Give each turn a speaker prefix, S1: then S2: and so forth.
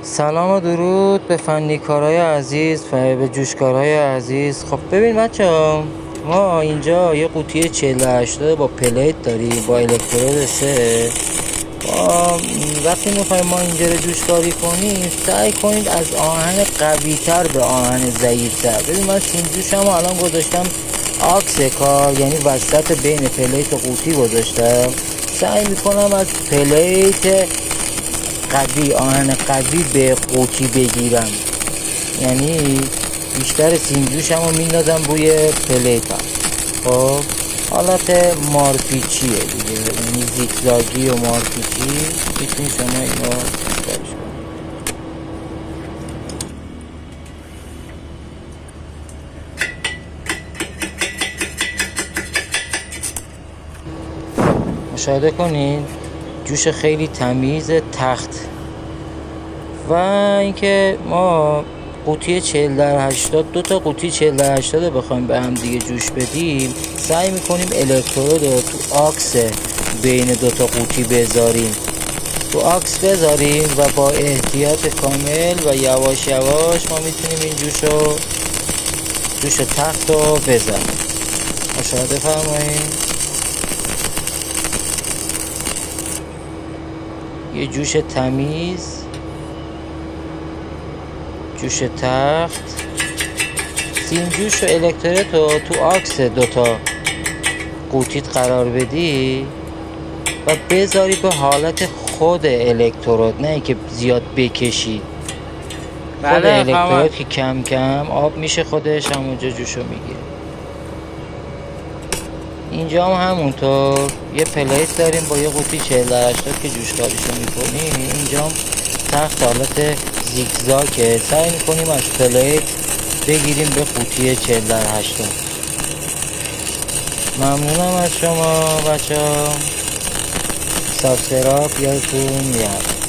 S1: سلام و درود به فنیکارای عزیز و به جوشکارای عزیز. خب ببین بچه ها، ما اینجا یه قوطی 4080 با پلیت داریم با الکترود 3. وقتی میخوایم ما اینجا رو جوشکاری کنیم سعی کنید از آهن قوی تر به آهن ضعیف تر. ببین من سیم جوشم الان گذاشتم آکس کار، یعنی وسط بین پلیت و قوطی گذاشتم. سعی میکنم از پلیت قوی، آهن قوی به قوطی بگیرم، یعنی بیشتر سینجوشم رو میندازم روی پلیتم. خب حالت مارپیچیه دیگه، یعنی زیگزاگی و مارپیچی. میتونی شما اینو کارش کنید. مشاهده کنین جوش خیلی تمیز تخت. و اینکه ما قوطی 4080 دو تا قوطی 4080 بخوایم به هم دیگه جوش بدیم، سعی میکنیم الکترود رو تو آکس بین دو تا قوطی بذاریم، تو آکس بذاریم و با احتیاط کامل و یواش یواش ما میتونیم این جوش تخت رو بزنیم. مشاهده فرمایید. یه جوش تمیز، جوش تخت، سیم جوش و الکترود رو تو آکس دوتا قوطیت قرار بدی و بذاری به حالت خود الکترود، نه اینکه زیاد بکشی. خود الکترود که کم کم آب میشه خودش همونجا جوشو میگیره. اینجا هم همونطور یه پلیت داریم با یه قوطی 4080 که جوشکاریشو میکنیم. اینجا هم تخت حالت زیگزاگه، سعی میکنیم از پلیت بگیریم به قوطی 4080. ممنونم از شما بچه ها. سابسکرایب یادتون میاد.